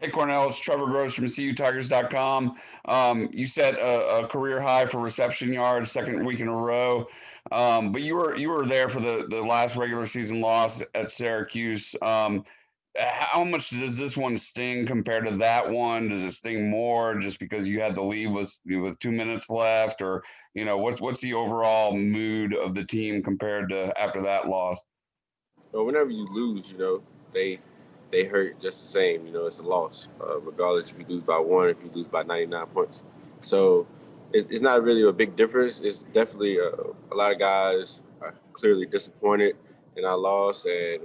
Hey, Cornell, it's Trevor Gross from CUTigers.com. You set a career high for reception yards, second week in a row. But you were there for the last regular season loss at Syracuse. How much does this one sting compared to that one? Does it sting more just because you had the lead with 2 minutes left, or what's the overall mood of the team compared to after that loss? But whenever you lose, they they hurt just the same. It's a loss, regardless if you lose by one, if you lose by 99 points. So it's not really a big difference. It's definitely a lot of guys are clearly disappointed in our loss, and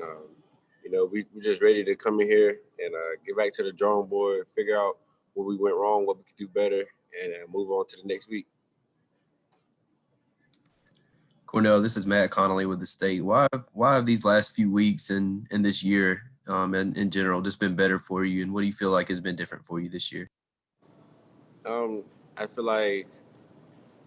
we're just ready to come in here and get back to the drawing board, figure out what we went wrong, what we could do better, and move on to the next week. Cornell, this is Matt Connolly with the state. Why have these last few weeks and this year and in general just been better for you? And what do you feel like has been different for you this year? Um, I feel like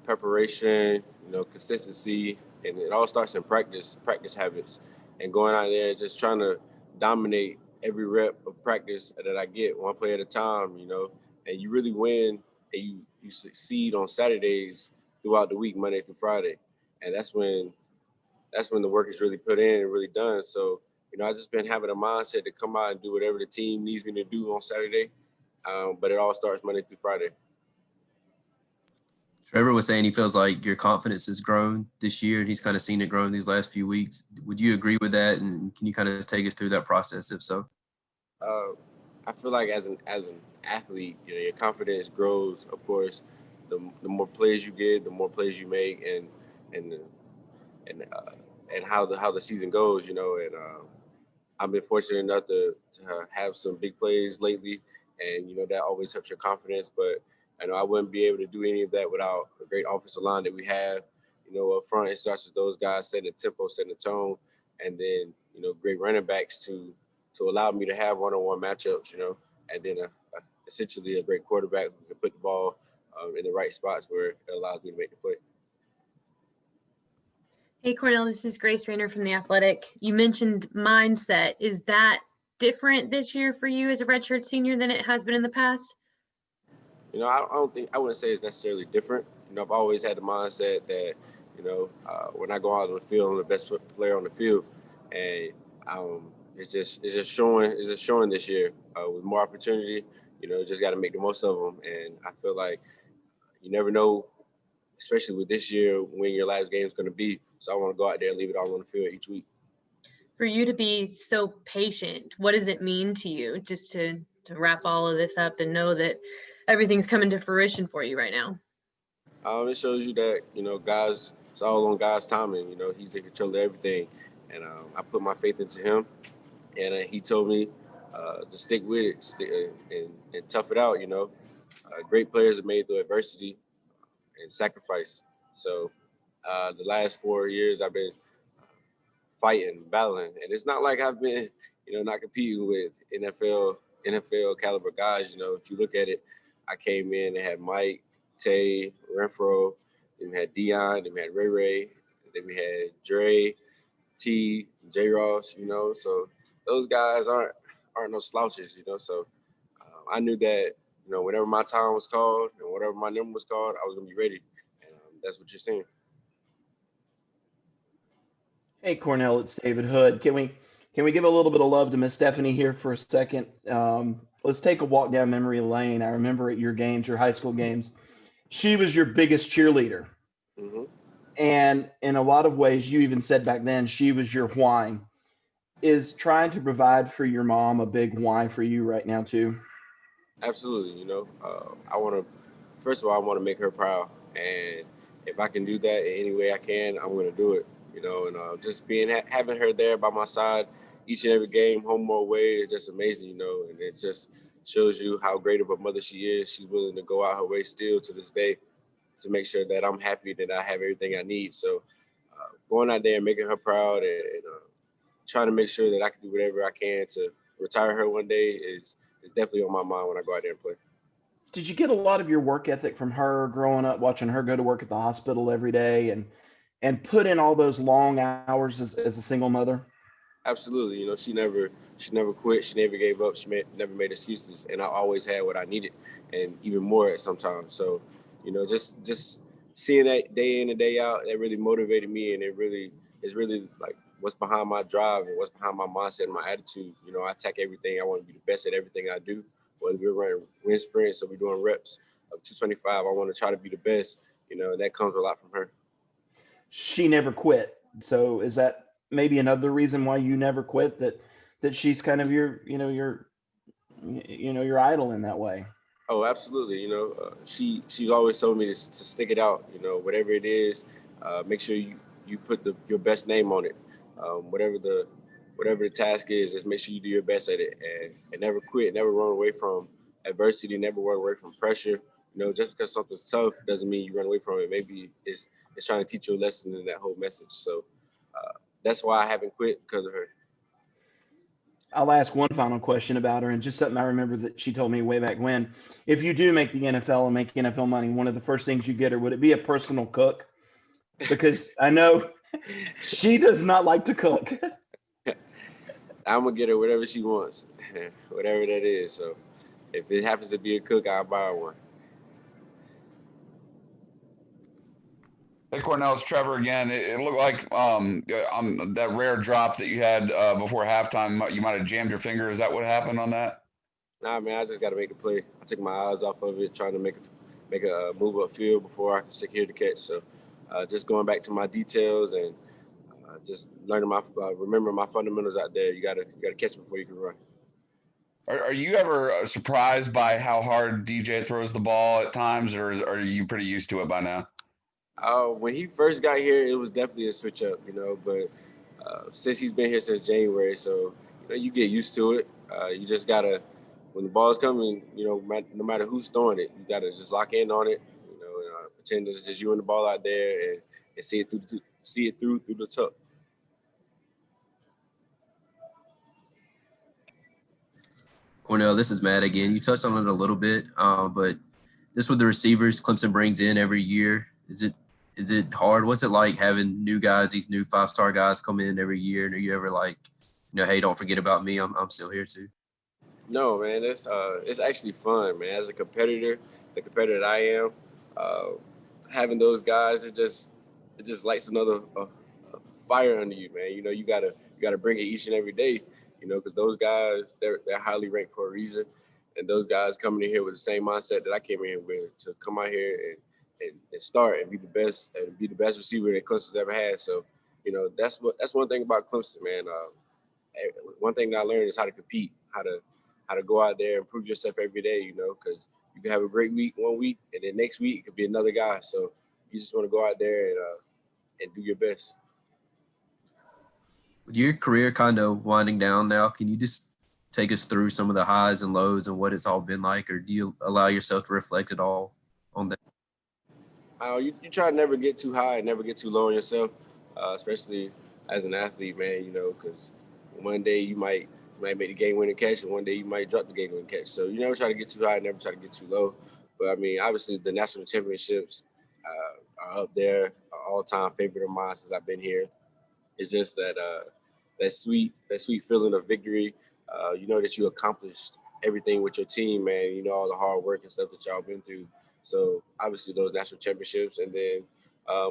preparation, consistency, and it all starts in practice habits, and going out there just trying to dominate every rep of practice that I get, one play at a time, and you really win and you succeed on Saturdays throughout the week, Monday through Friday, and that's when the work is really put in and really done. So, I just been having a mindset to come out and do whatever the team needs me to do on Saturday, but it all starts Monday through Friday. Trevor was saying he feels like your confidence has grown this year, and he's kind of seen it grow in these last few weeks. Would you agree with that? And can you kind of take us through that process, if so? Uh, I feel like as an athlete, your confidence grows. Of course, the more plays you get, the more plays you make, and and uh, and how the season goes. And I've been fortunate enough to have some big plays lately, and that always helps your confidence. But I know I wouldn't be able to do any of that without a great offensive line that we have. Up front, it starts with those guys setting the tempo, setting the tone, and then great running backs to allow me to have one-on-one matchups. And then essentially a great quarterback who can put the ball in the right spots where it allows me to make the play. Hey, Cornell, this is Grace Rayner from The Athletic. You mentioned mindset. Is that different this year for you as a redshirt senior than it has been in the past? I don't think I wouldn't say it's necessarily different. I've always had the mindset that when I go out on the field, I'm the best player on the field, and it's just showing this year with more opportunity. Just got to make the most of them, and I feel like you never know, especially with this year, when your last game is going to be. So I want to go out there and leave it all on the field each week. For you to be so patient, what does it mean to you just to wrap all of this up and know that everything's coming to fruition for you right now? It shows you that guys, it's all on God's timing. He's in control of everything, and I put my faith into Him, and he told me to stick with it, and tough it out. Great players are made through adversity and sacrifice. So the last 4 years, I've been fighting, battling, and it's not like I've been, not competing with NFL caliber guys. If you look at it, I came in and had Mike, Tay, Renfro, then we had Dion, then we had Ray Ray, then we had Dre, T, J Ross. So those guys aren't no slouches. So I knew that whenever my time was called and whatever my number was called, I was gonna be ready, and that's what you're seeing. Hey, Cornell, it's David Hood. Can we give a little bit of love to Miss Stephanie here for a second? Let's take a walk down memory lane. I remember at your games, your high school games, she was your biggest cheerleader. Hmm. And in a lot of ways, you even said back then, she was your why. Is trying to provide for your mom a big why for you right now, too? Absolutely. I want to. First of all, I want to make her proud, and if I can do that in any way I can, I'm going to do it. And just having her there by my side each and every game, home or away, is just amazing. And it just shows you how great of a mother she is. She's willing to go out her way still to this day to make sure that I'm happy that I have everything I need. So going out there and making her proud, and trying to make sure that I can do whatever I can to retire her one day is definitely on my mind when I go out there and play. Did you get a lot of your work ethic from her growing up, watching her go to work at the hospital every day and put in all those long hours as a single mother? Absolutely. You know, she never quit. She never gave up. Never made excuses, and I always had what I needed, and even more at sometimes. So, you know, just seeing that day in and day out, that really motivated me, and it really is really like what's behind my drive and what's behind my mindset and my attitude. You know, I attack everything. I want to be the best at everything I do. Whether we're running wind sprints or we're doing reps of 225, I want to try to be the best. You know, and that comes a lot from her. She never quit. So is that maybe another reason why you never quit? That she's kind of your idol in that way. Oh, absolutely. You know, she's always told me to stick it out. You know, whatever it is, make sure you put your best name on it. Whatever the task is, just make sure you do your best at it, and never quit, never run away from adversity, never run away from pressure. You know, just because something's tough doesn't mean you run away from it. Maybe it's trying to teach you a lesson in that whole message. So that's why I haven't quit, because of her. I'll ask one final question about her, and just something I remember that she told me way back when. If you do make the NFL and make NFL money, one of the first things you get her, would it be a personal cook? Because I know she does not like to cook. I'm gonna get her whatever she wants, whatever that is. So if it happens to be a cook, I'll buy her one. Hey, Cornell, it's Trevor again. It looked like on that rare drop that you had before halftime, you might have jammed your finger. Is that what happened on that? Nah, man, I just got to make the play. I took my eyes off of it, trying to make a move upfield before I could secure the catch. So just going back to my details and just learning remember my fundamentals out there. You gotta catch before you can run. Are you ever surprised by how hard DJ throws the ball at times, or are you pretty used to it by now? When he first got here, it was definitely a switch up, you know. But since he's been here since January, so you know you get used to it. You just gotta, when the ball's coming, you know, no matter who's throwing it, you gotta just lock in on it. You know, and, pretend it's just you and the ball out there, and see it through the tuck. Cornell, this is Matt again. You touched on it a little bit, but just with the receivers Clemson brings in every year, is it hard? What's it like having new guys, these new 5-star guys come in every year? And are you ever like, you know, hey, don't forget about me. I'm still here too. No, man, it's actually fun, man. As a competitor, the competitor that I am, uh, having those guys, it just lights another fire under you, man. You know, you gotta bring it each and every day. You know, because those guys, they're highly ranked for a reason, and those guys coming in here with the same mindset that I came in with, to come out here and start and be the best receiver that Clemson's ever had. So, you know, that's one thing about Clemson, man. One thing that I learned is how to compete, how to go out there and prove yourself every day, you know, because you can have a great week one week, and then next week it could be another guy. So you just want to go out there and do your best. With your career kind of winding down now, can you just take us through some of the highs and lows and what it's all been like, or do you allow yourself to reflect at all on that? You try to never get too high and never get too low on yourself, especially as an athlete, man, you know, because one day you might make the game-winning catch, and one day you might drop the game-winning catch. So you never try to get too high, never try to get too low. But, I mean, obviously the national championships are up there, an all-time favorite of mine since I've been here. It's just that sweet feeling of victory. You know that you accomplished everything with your team, man. You know all the hard work and stuff that y'all been through. So obviously those national championships, and then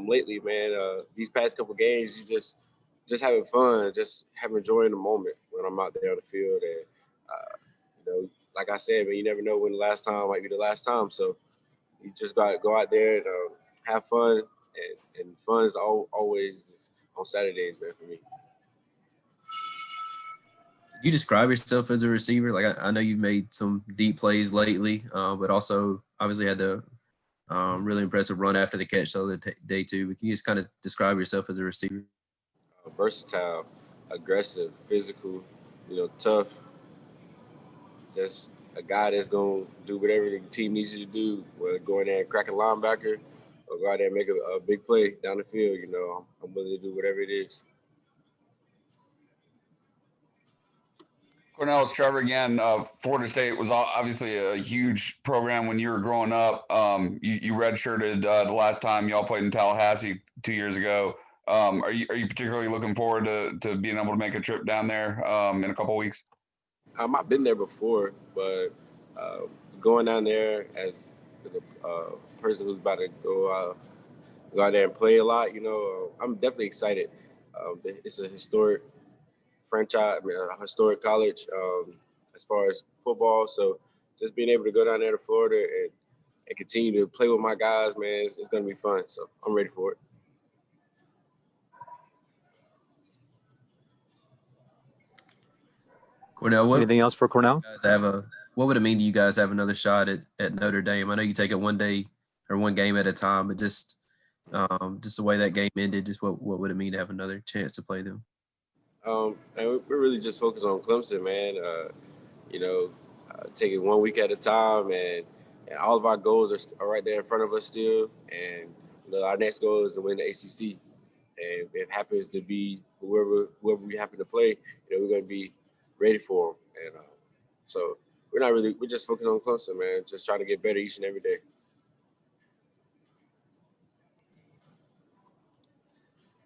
lately, man, these past couple games, you just having fun, just having joy in the moment when I'm out there on the field, and you know, like I said, man, you never know when the last time might be the last time. So you just got to go out there and have fun, and fun is always on Saturdays, man, for me. You describe yourself as a receiver? Like I know you've made some deep plays lately, but also obviously had the really impressive run after the catch the other day too. But can you just kind of describe yourself as a receiver? Versatile, aggressive, physical, you know, tough. Just a guy that's gonna do whatever the team needs you to do, whether go in there and crack a linebacker or go out there and make a big play down the field. You know, I'm willing to do whatever it is. Cornell, it's Trevor again. Florida State was obviously a huge program when you were growing up. You redshirted the last time y'all played in Tallahassee 2 years ago. Are you particularly looking forward to being able to make a trip down there in a couple of weeks? I've been there before, but going down there as a person who's about to go out there and play a lot, I'm definitely excited. It's a historic franchise, a historic college as far as football. So just being able to go down there to Florida and continue to play with my guys, man, it's going to be fun. So I'm ready for it. Cornell, Anything else for Cornell? what would it mean to you guys to have another shot at Notre Dame? I know you take it one day or one game at a time, but just the way that game ended, just what would it mean to have another chance to play them? And we're really just focused on Clemson, man. Taking 1 week at a time, and all of our goals are right there in front of us still. And our next goal is to win the ACC. And if it happens to be whoever we happen to play, we're going to be ready for them. And so we're just focused on Clemson, man. Just trying to get better each and every day.